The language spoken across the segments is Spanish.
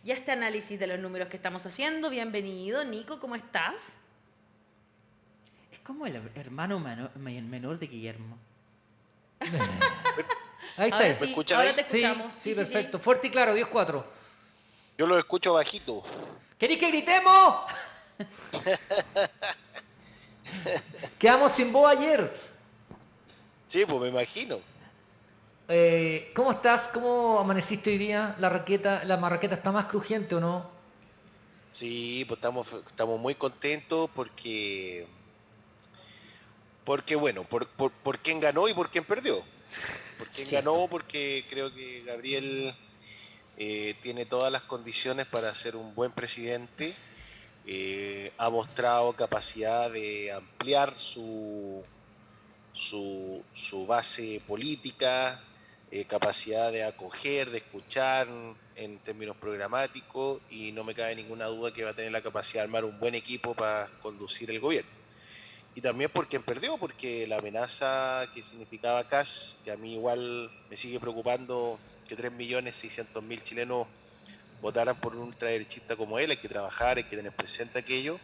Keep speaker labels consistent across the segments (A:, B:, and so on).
A: y a este análisis de los números que estamos haciendo. Bienvenido, Nico, ¿cómo estás?
B: Es como el hermano menor de Guillermo. Ahí está.
A: Ahora
B: ¿Me
A: sí,
C: escuchan
A: ahora
C: ahí?
A: te escuchamos.
B: Sí, perfecto. Fuerte y claro, 10-4.
C: Yo lo escucho bajito.
B: ¿Queréis que gritemos? Quedamos sin voz ayer.
C: Sí, pues me imagino.
B: ¿Cómo estás? ¿Cómo amaneciste hoy día? ¿La marraqueta está más crujiente o no?
C: Sí, pues estamos muy contentos porque bueno, por quién ganó y por quién perdió. Por quién
B: Cierto.
C: ganó, porque creo que Gabriel tiene todas las condiciones para ser un buen presidente. Ha mostrado capacidad de ampliar su base política, capacidad de acoger, de escuchar en términos programáticos, y no me cabe ninguna duda que va a tener la capacidad de armar un buen equipo para conducir el gobierno. Y también por quien perdió, porque la amenaza que significaba Kass, que a mí igual me sigue preocupando que 3.600.000 chilenos votaran por un ultraderechista como él. Hay que trabajar, hay que tener presente aquello,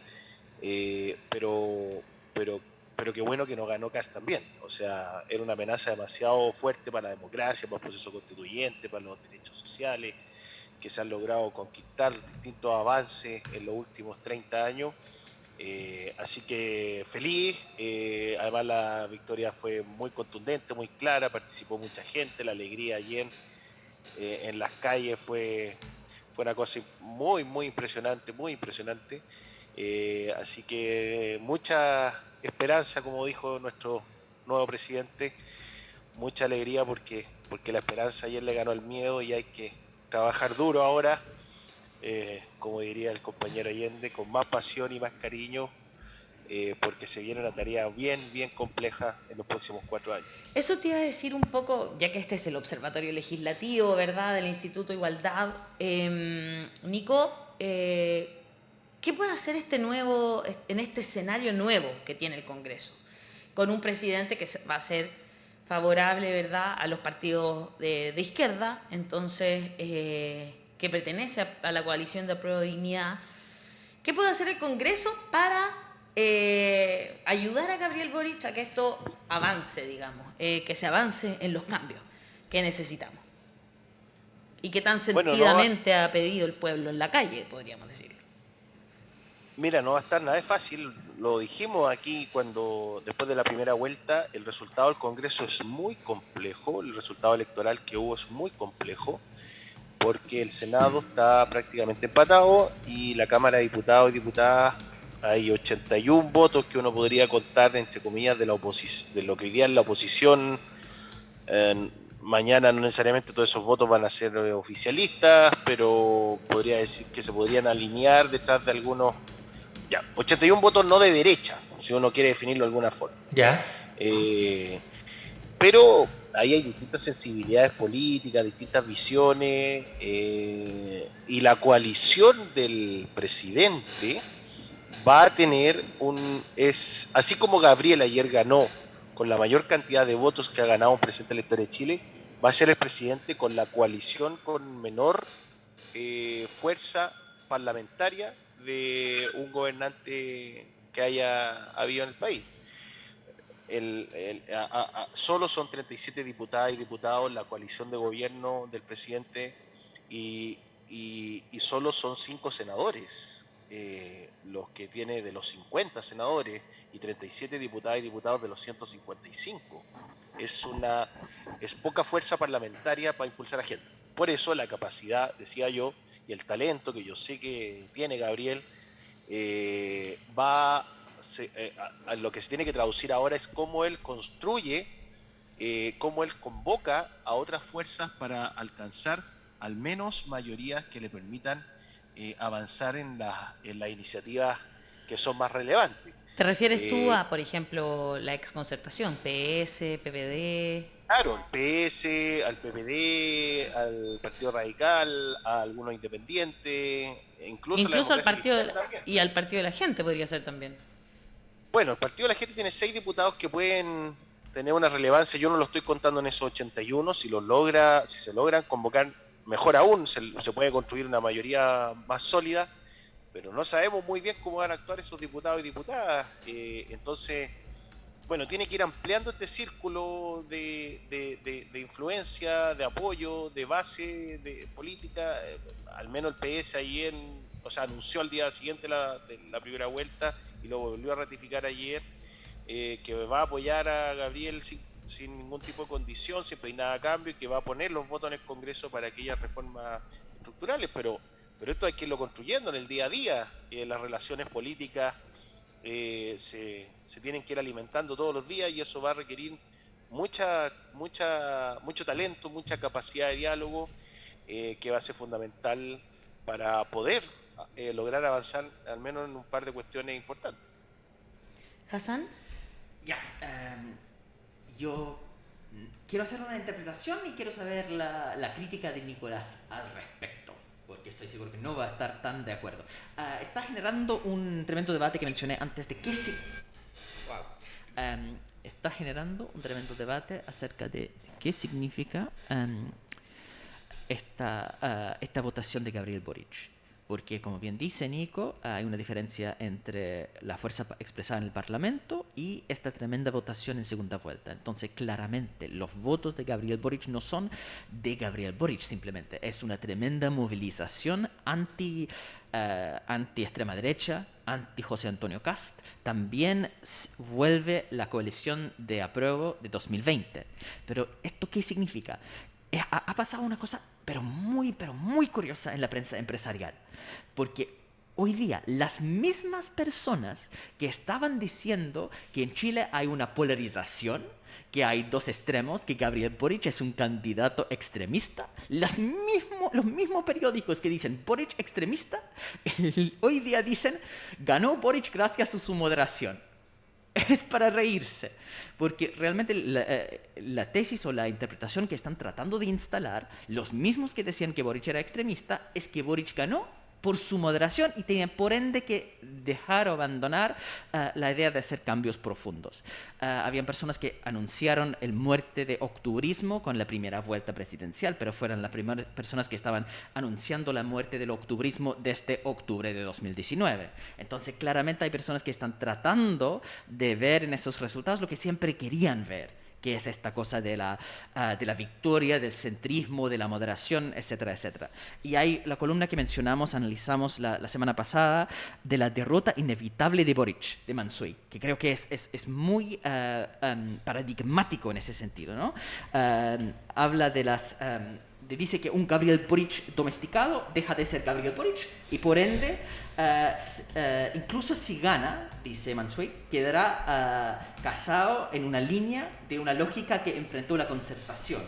C: pero, pero, pero qué bueno que no ganó Kass también. O sea, era una amenaza demasiado fuerte para la democracia, para el proceso constituyente, para los derechos sociales que se han logrado conquistar, distintos avances en los últimos 30 años. Así que feliz. Además la victoria fue muy contundente, muy clara, participó mucha gente, la alegría ayer en las calles fue una cosa muy, muy impresionante, muy impresionante. Así que mucha esperanza, como dijo nuestro nuevo presidente, mucha alegría porque la esperanza ayer le ganó el miedo y hay que trabajar duro ahora, como diría el compañero Allende, con más pasión y más cariño, porque se viene una tarea bien, bien compleja en los próximos 4 años.
A: Eso te iba a decir un poco, ya que este es el Observatorio Legislativo, ¿verdad?, del Instituto Igualdad. Nico, ¿qué puede hacer en este escenario nuevo que tiene el Congreso? Con un presidente que va a ser favorable, ¿verdad?, a los partidos de izquierda, entonces, que pertenece a la coalición de Apruebo Dignidad. ¿Qué puede hacer el Congreso para ayudar a Gabriel Boric a que esto avance, digamos, que se avance en los cambios que necesitamos? Y qué tan
C: Bueno,
A: sentidamente ha pedido el pueblo en la calle, podríamos decirlo.
C: Mira, no va a estar nada de fácil. Lo dijimos aquí cuando, después de la primera vuelta, el resultado del Congreso es muy complejo, el resultado electoral que hubo es muy complejo, porque el Senado está prácticamente empatado y la Cámara de Diputados y Diputadas hay 81 votos que uno podría contar, entre comillas, de lo que hoy día es la oposición. Mañana no necesariamente todos esos votos van a ser oficialistas, pero podría decir que se podrían alinear detrás de algunos, 81 votos no de derecha, si uno quiere definirlo de alguna forma.
B: Ya.
C: Pero ahí hay distintas sensibilidades políticas, distintas visiones, y la coalición del presidente va a tener así como Gabriel ayer ganó con la mayor cantidad de votos que ha ganado un presidente de la historia de Chile, va a ser el presidente con la coalición con menor fuerza parlamentaria de un gobernante que haya habido en el país. Solo son 37 diputadas y diputados la coalición de gobierno del presidente, y solo son 5 senadores, los que tiene de los 50 senadores, y 37 diputadas y diputados de los 155. Es poca fuerza parlamentaria para impulsar a gente. Por eso la capacidad, decía yo, y el talento que yo sé que tiene Gabriel, lo que se tiene que traducir ahora es cómo él construye, cómo él convoca a otras fuerzas para alcanzar al menos mayorías que le permitan avanzar en las iniciativas que son más relevantes.
A: ¿Te refieres tú a, por ejemplo, la exconcertación, PS, PPD?
C: Claro, al PS, al PPD, al Partido Radical, a algunos independientes,
A: Incluso al partido y al Partido de la Gente podría ser también.
C: Bueno, el Partido de la Gente tiene 6 diputados que pueden tener una relevancia. Yo no lo estoy contando en esos 81. Si se logran convocar mejor aún, se puede construir una mayoría más sólida, pero no sabemos muy bien cómo van a actuar esos diputados y diputadas. Entonces, bueno, tiene que ir ampliando este círculo de influencia, de apoyo, de base, de política. Al menos el PS ayer, o sea, anunció al día siguiente de la primera vuelta y lo volvió a ratificar ayer, que va a apoyar a Gabriel sin ningún tipo de condición, sin pedir nada a cambio, y que va a poner los votos en el Congreso para aquellas reformas estructurales, pero esto hay que irlo construyendo en el día a día. Las relaciones políticas se tienen que ir alimentando todos los días, y eso va a requerir mucho talento, mucha capacidad de diálogo, que va a ser fundamental para poder lograr avanzar al menos en un par de cuestiones importantes.
A: Hassan.
D: Ya, yo quiero hacer una interpretación y quiero saber la crítica de Nicolás al respecto, porque estoy seguro que no va a estar tan de acuerdo. Está generando un tremendo debate que mencioné antes de qué está generando un tremendo debate acerca de qué significa esta votación de Gabriel Boric. Porque, como bien dice Nico, hay una diferencia entre la fuerza expresada en el Parlamento y esta tremenda votación en segunda vuelta. Entonces, claramente, los votos de Gabriel Boric no son de Gabriel Boric simplemente. Es una tremenda movilización anti extrema derecha, anti José Antonio Kast. También vuelve la coalición de apruebo de 2020. Pero, ¿esto qué significa? Ha pasado una cosa pero muy curiosa en la prensa empresarial, porque hoy día las mismas personas que estaban diciendo que en Chile hay una polarización, que hay dos extremos, que Gabriel Boric es un candidato extremista, los mismos periódicos que dicen Boric extremista, hoy día dicen ganó Boric gracias a su moderación. Es para reírse, porque realmente la tesis o la interpretación que están tratando de instalar, los mismos que decían que Boric era extremista, es que Boric ganó por su moderación y tenía por ende que dejar o abandonar la idea de hacer cambios profundos. Habían personas que anunciaron el muerte de octubrismo con la primera vuelta presidencial, pero fueron las primeras personas que estaban anunciando la muerte del octubrismo desde octubre de 2019. Entonces, claramente hay personas que están tratando de ver en estos resultados lo que siempre querían ver, que es esta cosa de la victoria, del centrismo, de la moderación, etcétera, etcétera. Y hay la columna que analizamos la semana pasada, de la derrota inevitable de Boric, de Mansuy, que creo que es muy paradigmático en ese sentido, ¿no? Habla dice que un Gabriel Boric domesticado deja de ser Gabriel Boric y por ende, incluso si gana, dice Mansuy, quedará casado en una línea de una lógica que enfrentó la concertación.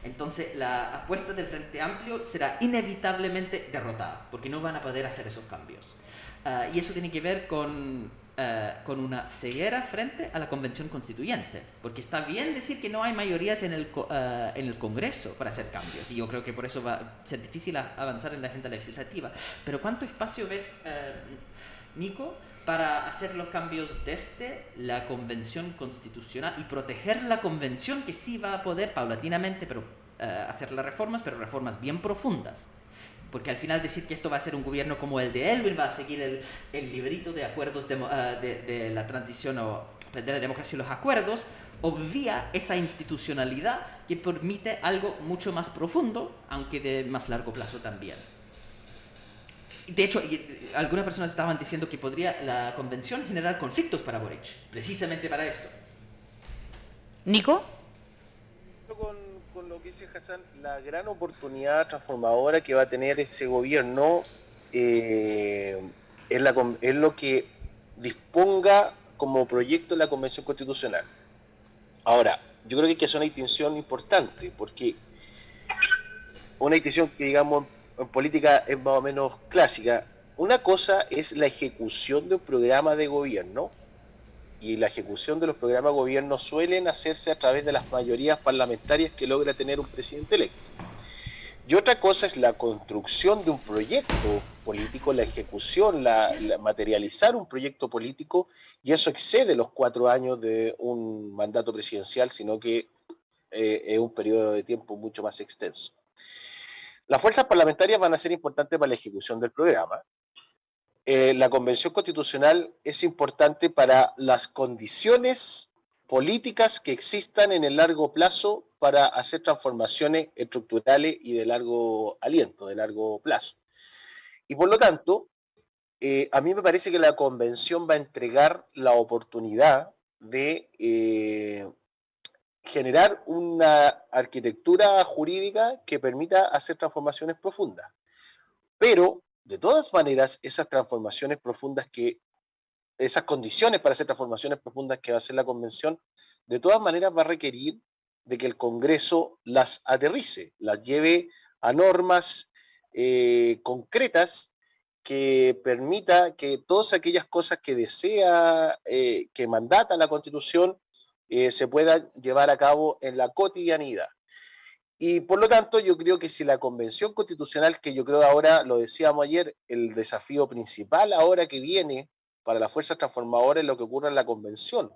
D: Entonces la apuesta del Frente Amplio será inevitablemente derrotada, porque no van a poder hacer esos cambios. Y eso tiene que ver con una ceguera frente a la Convención Constituyente, porque está bien decir que no hay mayorías en el Congreso para hacer cambios, y yo creo que por eso va a ser difícil avanzar en la agenda legislativa. Pero ¿cuánto espacio ves, Nico, para hacer los cambios desde la Convención Constitucional y proteger la Convención, que sí va a poder paulatinamente pero hacer las reformas, pero reformas bien profundas? Porque al final decir que esto va a ser un gobierno como el de Elwin, va a seguir el librito de acuerdos de la transición o de la democracia y los acuerdos, obvia esa institucionalidad que permite algo mucho más profundo, aunque de más largo plazo también. De hecho, algunas personas estaban diciendo que podría la convención generar conflictos para Boric, precisamente para eso.
A: ¿Nico?
C: Con lo que dice Hassan, la gran oportunidad transformadora que va a tener ese gobierno es lo que disponga como proyecto la Convención Constitucional. Ahora, yo creo que hay que hacer una distinción importante, porque una distinción que, digamos, en política es más o menos clásica. Una cosa es la ejecución de un programa de gobierno, y la ejecución de los programas de gobierno suelen hacerse a través de las mayorías parlamentarias que logra tener un presidente electo. Y otra cosa es la construcción de un proyecto político, la ejecución, materializar un proyecto político, y eso excede los 4 años de un mandato presidencial, sino que es un periodo de tiempo mucho más extenso. Las fuerzas parlamentarias van a ser importantes para la ejecución del programa. La Convención Constitucional es importante para las condiciones políticas que existan en el largo plazo para hacer transformaciones estructurales y de largo aliento, de largo plazo. Y por lo tanto, a mí me parece que la Convención va a entregar la oportunidad de generar una arquitectura jurídica que permita hacer transformaciones profundas. Pero, de todas maneras, esas transformaciones profundas esas condiciones para hacer transformaciones profundas que va a hacer la Convención, de todas maneras va a requerir de que el Congreso las aterrice, las lleve a normas concretas que permita que todas aquellas cosas que desea, que mandata la Constitución, se puedan llevar a cabo en la cotidianidad. Y por lo tanto, yo creo que si la Convención Constitucional, que yo creo ahora, lo decíamos ayer, el desafío principal ahora que viene para las fuerzas transformadoras es lo que ocurre en la Convención.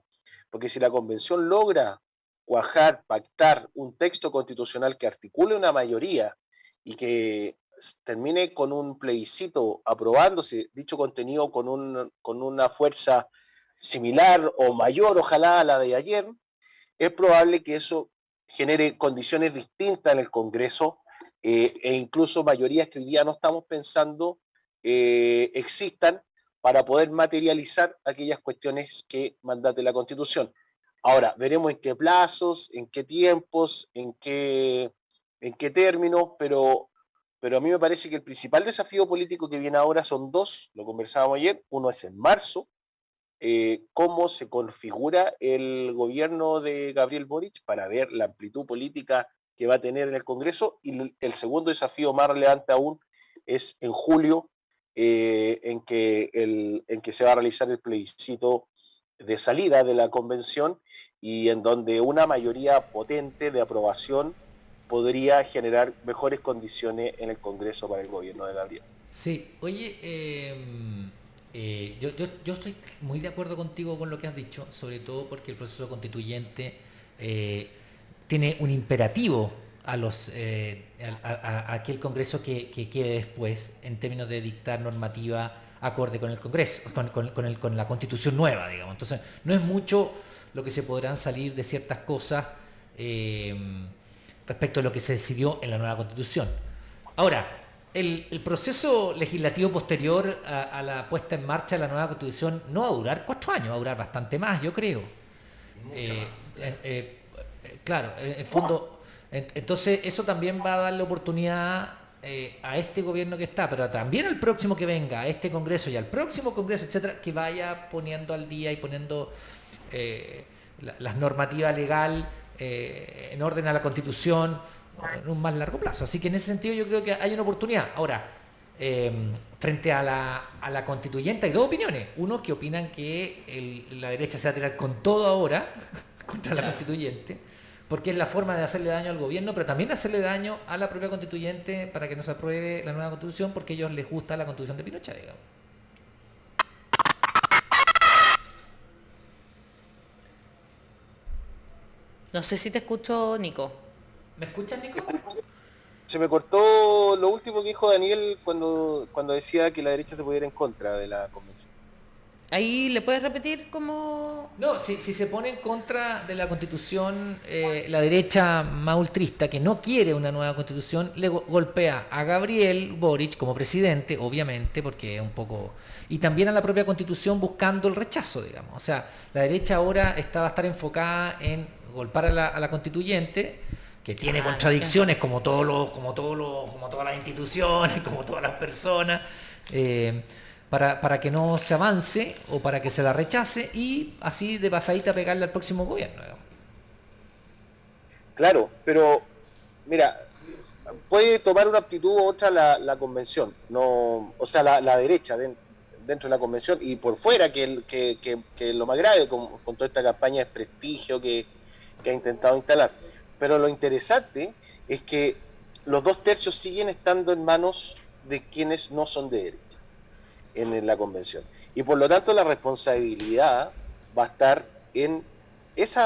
C: Porque si la Convención logra cuajar, pactar un texto constitucional que articule una mayoría y que termine con un plebiscito aprobándose dicho contenido con una fuerza similar o mayor, ojalá, a la de ayer, es probable que eso genere condiciones distintas en el Congreso e incluso mayorías que hoy día no estamos pensando existan para poder materializar aquellas cuestiones que mandate la Constitución. Ahora, veremos en qué plazos, en qué tiempos, en qué términos, pero a mí me parece que el principal desafío político que viene ahora son dos, lo conversábamos ayer, uno es en marzo, cómo se configura el gobierno de Gabriel Boric para ver la amplitud política que va a tener en el Congreso, y el segundo desafío más relevante aún es en julio, en que se va a realizar el plebiscito de salida de la Convención y en donde una mayoría potente de aprobación podría generar mejores condiciones en el Congreso para el gobierno de Gabriel.
B: Sí, oye, yo estoy muy de acuerdo contigo con lo que has dicho, sobre todo porque el proceso constituyente tiene un imperativo a aquel Congreso que quede después en términos de dictar normativa acorde con el Congreso, con la Constitución nueva, digamos. Entonces, no es mucho lo que se podrán salir de ciertas cosas respecto a lo que se decidió en la nueva Constitución. Ahora, el proceso legislativo posterior a la puesta en marcha de la nueva Constitución no va a durar 4 años, va a durar bastante más, yo creo. Claro, en fondo, entonces eso también va a darle oportunidad a este gobierno que está, pero también al próximo que venga, a este Congreso y al próximo Congreso, etcétera, que vaya poniendo al día y poniendo las normativas legal en orden a la Constitución en un más largo plazo. Así que en ese sentido yo creo que hay una oportunidad. Ahora, frente a la constituyente hay dos opiniones. Uno que opinan que la derecha se va a tirar con todo ahora contra la constituyente, porque es la forma de hacerle daño al gobierno, pero también hacerle daño a la propia constituyente para que no se apruebe la nueva constitución, porque a ellos les gusta la constitución de Pinochet, digamos.
A: No sé si te escucho, Nico.
B: ¿Me escuchas, Nico?
C: Se me cortó lo último que dijo Daniel cuando decía que la derecha se pudiera ir en contra de la convención.
A: Ahí le puedes repetir cómo...
B: No, si se pone en contra de la constitución, la derecha más ultrista, que no quiere una nueva constitución, le golpea a Gabriel Boric como presidente, obviamente, porque es un poco... Y también a la propia constitución buscando el rechazo, digamos. O sea, la derecha ahora va a estar enfocada en golpear a la constituyente, que tiene contradicciones como todas las instituciones, como todas las personas, para que no se avance o para que se la rechace y así de pasadita pegarle al próximo gobierno.
C: Claro, pero mira, puede tomar una actitud u otra la convención, no, o sea, la derecha dentro de la convención y por fuera, que lo más grave con toda esta campaña de prestigio que ha intentado instalar. Pero lo interesante es que los 2/3 siguen estando en manos de quienes no son de derecha en la convención. Y por lo tanto la responsabilidad va a estar en ese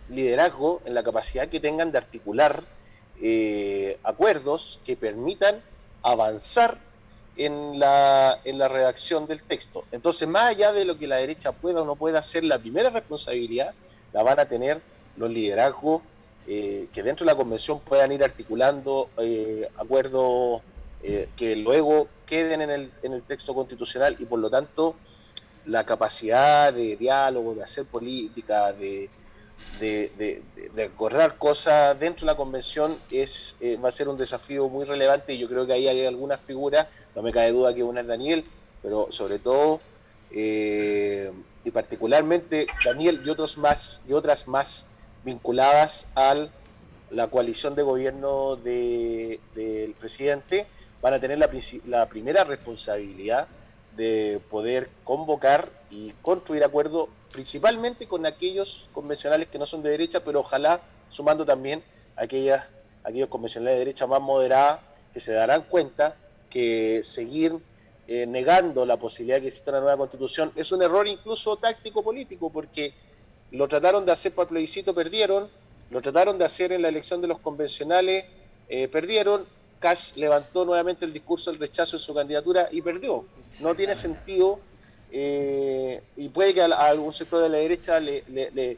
C: liderazgo, en la capacidad que tengan de articular acuerdos que permitan avanzar en la redacción del texto. Entonces, más allá de lo que la derecha pueda o no pueda hacer, la primera responsabilidad la van a tener los liderazgos que dentro de la convención puedan ir articulando acuerdos que luego queden en el texto constitucional, y por lo tanto la capacidad de diálogo, de hacer política, de acordar cosas dentro de la convención va a ser un desafío muy relevante, y yo creo que ahí hay algunas figuras, no me cabe duda que una es Daniel, pero sobre todo y particularmente Daniel y otras más vinculadas a la coalición de gobierno del presidente, van a tener la primera responsabilidad de poder convocar y construir acuerdos, principalmente con aquellos convencionales que no son de derecha, pero ojalá sumando también aquellos convencionales de derecha más moderadas, que se darán cuenta que seguir negando la posibilidad de que exista una nueva constitución es un error incluso táctico político, porque lo trataron de hacer para el plebiscito, perdieron, lo trataron de hacer en la elección de los convencionales, perdieron. Kass levantó nuevamente el discurso del rechazo en su candidatura y perdió. No tiene sentido, y puede que a algún sector de la derecha le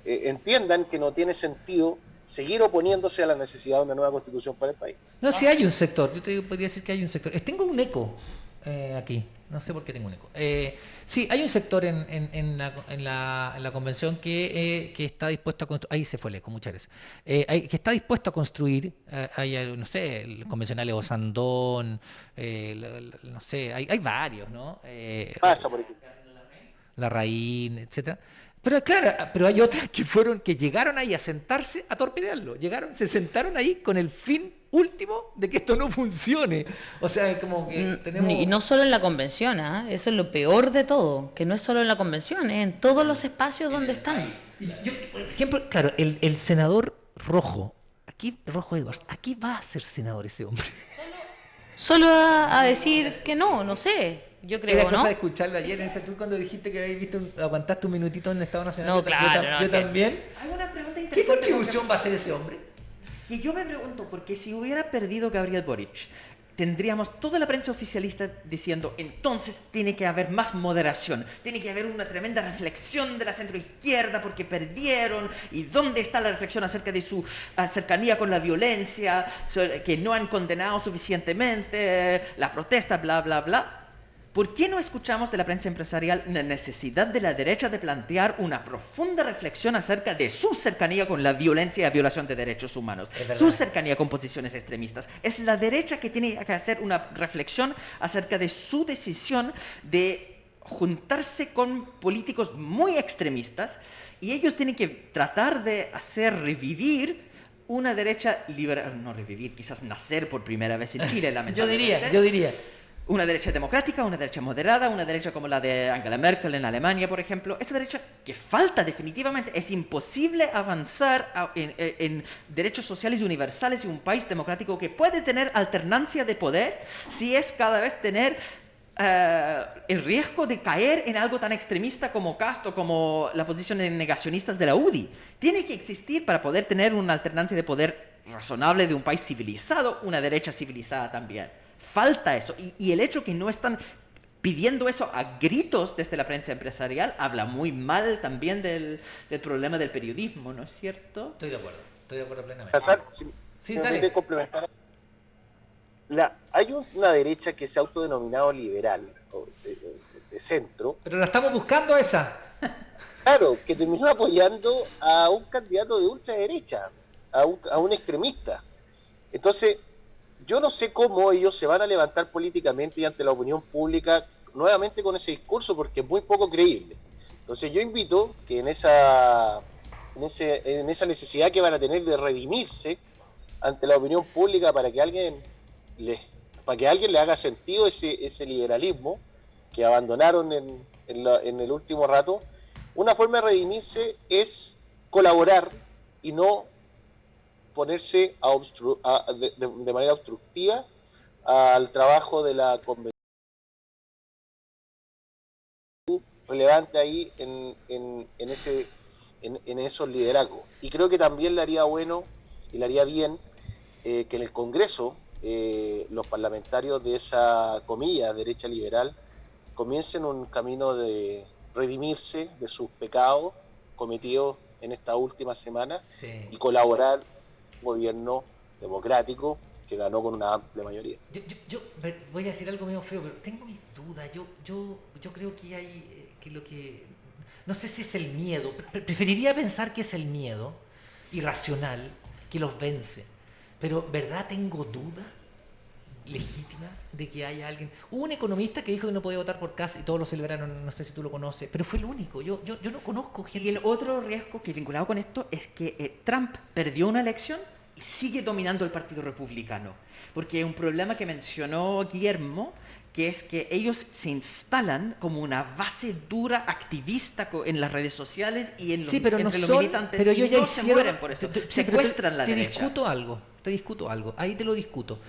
C: entiendan que no tiene sentido seguir oponiéndose a la necesidad de una nueva constitución para el país.
B: No, si hay un sector, yo te podría decir que hay un sector. Tengo un eco aquí, no sé por qué tengo un eco. Sí, hay un sector en la convención que está dispuesto a construir. Ahí se fue el eco, muchas gracias. Que está dispuesto a construir, hay, no sé, el convencional de Osandón, no sé, hay varios, ¿no?
C: Pasa por aquí.
B: Larraín, etcétera. Pero claro, pero hay otras que llegaron ahí a sentarse a torpedearlo. Se sentaron ahí con el fin último de que esto no funcione. O sea, como que tenemos...
A: Y no solo en la convención, eso es lo peor de todo, que no es solo en la convención, es en todos los espacios donde están.
B: Yo, por ejemplo, claro, el senador Rojo Edwards, aquí va a ser senador ese hombre.
A: Solo a decir que no sé. Yo creo,
B: Era cosa
A: ¿no?
B: de escucharlo ayer, tú cuando dijiste que habías visto, aguantaste un minutito en el Estado Nacional.
A: No, claro,
B: yo
A: no,
B: también.
D: Hay una pregunta
B: ¿Qué
D: interesante.
B: contribución va a hacer ese hombre?
D: Que yo me pregunto, porque si hubiera perdido Gabriel Boric, tendríamos toda la prensa oficialista diciendo, entonces tiene que haber más moderación, tiene que haber una tremenda reflexión de la centroizquierda porque perdieron, y dónde está la reflexión acerca de su cercanía con la violencia, que no han condenado suficientemente, la protesta, bla, bla, bla. ¿Por qué no escuchamos de la prensa empresarial la necesidad de la derecha de plantear una profunda reflexión acerca de su cercanía con la violencia y la violación de derechos humanos? Su cercanía con posiciones extremistas. Es la derecha que tiene que hacer una reflexión acerca de su decisión de juntarse con políticos muy extremistas, y ellos tienen que tratar de hacer revivir una derecha liberal, no revivir, quizás nacer por primera vez en Chile, lamentablemente.
B: Yo diría.
D: Una derecha democrática, una derecha moderada, una derecha como la de Angela Merkel en Alemania, por ejemplo. Esa derecha que falta definitivamente. Es imposible avanzar en derechos sociales y universales y un país democrático que puede tener alternancia de poder si es cada vez tener el riesgo de caer en algo tan extremista como Kast o como la posición de negacionistas de la UDI. Tiene que existir, para poder tener una alternancia de poder razonable de un país civilizado, una derecha civilizada también. Falta eso, y el hecho que no están pidiendo eso a gritos desde la prensa empresarial habla muy mal también del problema del periodismo, ¿no es cierto?
B: Estoy de acuerdo plenamente.
C: Si me permite complementar. Hay una derecha que se ha autodenominado liberal, de centro.
B: Pero la estamos buscando esa.
C: Claro, que terminó apoyando a un candidato de ultraderecha, a un extremista. Entonces, yo no sé cómo ellos se van a levantar políticamente y ante la opinión pública nuevamente con ese discurso, porque es muy poco creíble. Entonces yo invito que en esa necesidad que van a tener de redimirse ante la opinión pública, para que alguien le haga sentido ese liberalismo que abandonaron en el último rato, una forma de redimirse es colaborar y no ponerse de manera obstructiva al trabajo de la convención relevante ahí en esos liderazgos. Y creo que también le haría bueno y le haría bien que en el Congreso los parlamentarios de esa comilla derecha liberal comiencen un camino de redimirse de sus pecados cometidos en esta última semana y colaborar con un gobierno democrático que ganó con una amplia mayoría.
B: Yo voy a decir algo medio feo, pero tengo mis dudas. Yo creo que hay que lo que... No sé si es el miedo. Preferiría pensar que es el miedo irracional que los vence. Pero, ¿verdad? Tengo duda legítima de que haya alguien... Hubo un economista que dijo que no podía votar por Kast y todos lo celebraron, no sé si tú lo conoces, pero fue el único. Yo no conozco gente.
D: Y el otro riesgo que vinculado con esto es que Trump perdió una elección y sigue dominando el Partido Republicano. Porque es un problema que mencionó Guillermo, que es que ellos se instalan como una base dura activista en las redes sociales y en los,
B: pero
D: entre
B: no
D: los
B: son,
D: militantes,
B: pero
D: y
B: ellos ya
D: no se mueren por eso, secuestran la derecha.
B: Te discuto algo, ahí te lo discuto.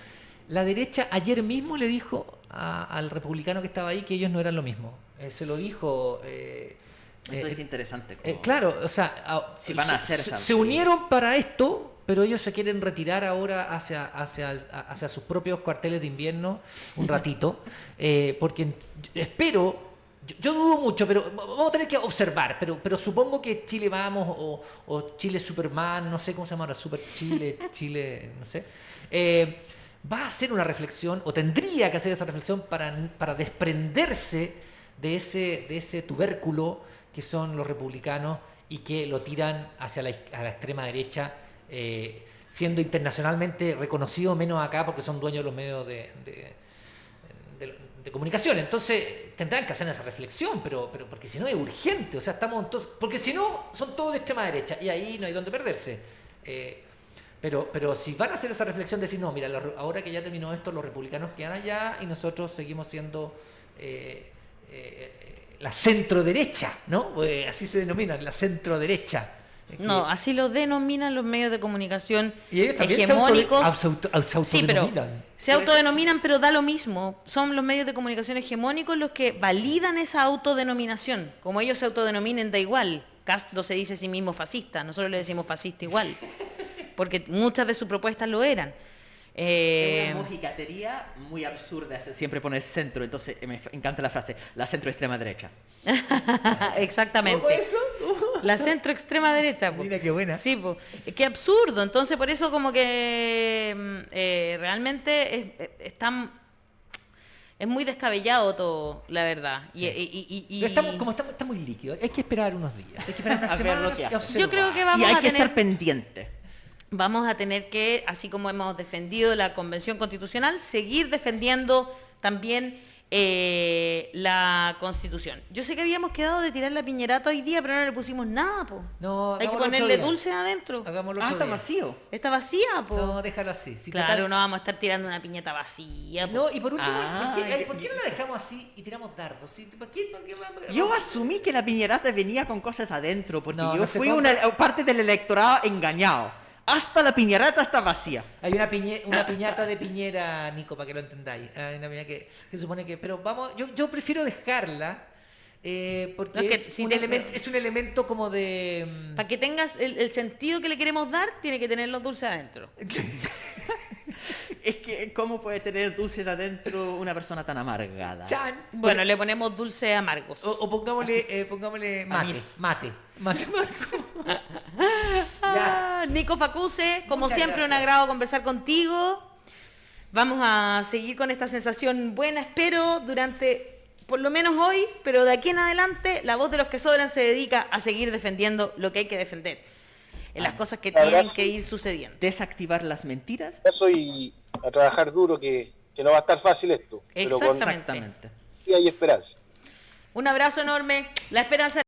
B: La derecha ayer mismo le dijo al republicano que estaba ahí que ellos no eran lo mismo. Se lo dijo...
D: Esto es interesante.
B: Claro, o sea,
D: si van a hacer
B: se unieron para esto, pero ellos se quieren retirar ahora hacia sus propios cuarteles de invierno un ratito, porque espero, yo dudo mucho, pero vamos a tener que observar, pero supongo que Chile Vamos o Chile Superman, no sé cómo se llama ahora, Super Chile, no sé, va a hacer una reflexión, o tendría que hacer esa reflexión para desprenderse de ese tubérculo que son los republicanos y que lo tiran hacia la extrema derecha, siendo internacionalmente reconocido, menos acá porque son dueños de los medios de comunicación. Entonces tendrán que hacer esa reflexión, pero porque si no es urgente, o sea, estamos todos, porque si no son todos de extrema derecha y ahí no hay donde perderse. Pero si van a hacer esa reflexión de decir, no, mira, ahora que ya terminó esto, los republicanos quedan allá y nosotros seguimos siendo la centro-derecha, ¿no? Así se denominan, la centro-derecha.
A: No, así lo denominan los medios de comunicación
B: y ellos también
A: hegemónicos.
B: se autodenominan.
A: Sí, pero se autodenominan, pero da lo mismo. Son los medios de comunicación hegemónicos los que validan esa autodenominación. Como ellos se autodenominen, da igual. Kast no se dice a sí mismo fascista, nosotros le decimos fascista igual, porque muchas de sus propuestas lo eran.
D: Es una mojigatería muy absurda siempre poner centro, entonces me encanta la frase, la centro extrema derecha.
A: Exactamente.
B: ¿Cómo eso?
A: La centro extrema derecha.
B: Mira qué buena.
A: Sí, qué absurdo. Entonces por eso como que realmente es muy descabellado todo, la verdad.
B: Sí. Está muy líquido, hay que esperar unos días, hay que esperar unas semanas y observar.
A: Yo creo que vamos
D: y hay
A: a
D: que
A: tener...
D: estar pendiente.
A: Vamos a tener que, así como hemos defendido la Convención Constitucional, seguir defendiendo también la Constitución. Yo sé que habíamos quedado de tirar la piñerata hoy día, pero no le pusimos nada, po.
B: No,
A: hay que ponerle dulce adentro.
B: Hagámoslo
D: está vacío.
A: Está vacía, po.
B: No, déjalo así.
A: Claro, no vamos a estar tirando una piñata vacía, po.
B: No, y por último, ¿por qué no la dejamos así y tiramos dardos? ¿Sí?
D: Yo asumí que la piñerata venía con cosas adentro, porque
B: no
D: fui una parte del electorado engañado. Hasta la piñerata está vacía.
B: Hay una piñata de Piñera, Nico, para que lo entendáis. Hay una piñata que supone que... Pero vamos, yo prefiero dejarla porque es un elemento como de...
A: Para que tengas el sentido que le queremos dar, tiene que tener los dulces adentro.
D: Es que, ¿cómo puede tener dulces adentro una persona tan amargada?
B: ¡Chan!
A: Bueno, le ponemos dulces amargos.
B: O pongámosle mate.
A: Nico Facuse, como
B: Muchas
A: siempre,
B: gracias.
A: un agrado conversar contigo. Vamos a seguir con esta sensación buena, espero, durante, por lo menos hoy, pero de aquí en adelante, la voz de los que sobran se dedica a seguir defendiendo lo que hay que defender, en las cosas que tienen que ir sucediendo.
D: Desactivar las mentiras.
C: Eso y a trabajar duro, que no va a estar fácil esto.
A: Exactamente.
C: Pero con... y hay esperanza.
A: Un abrazo enorme. La esperanza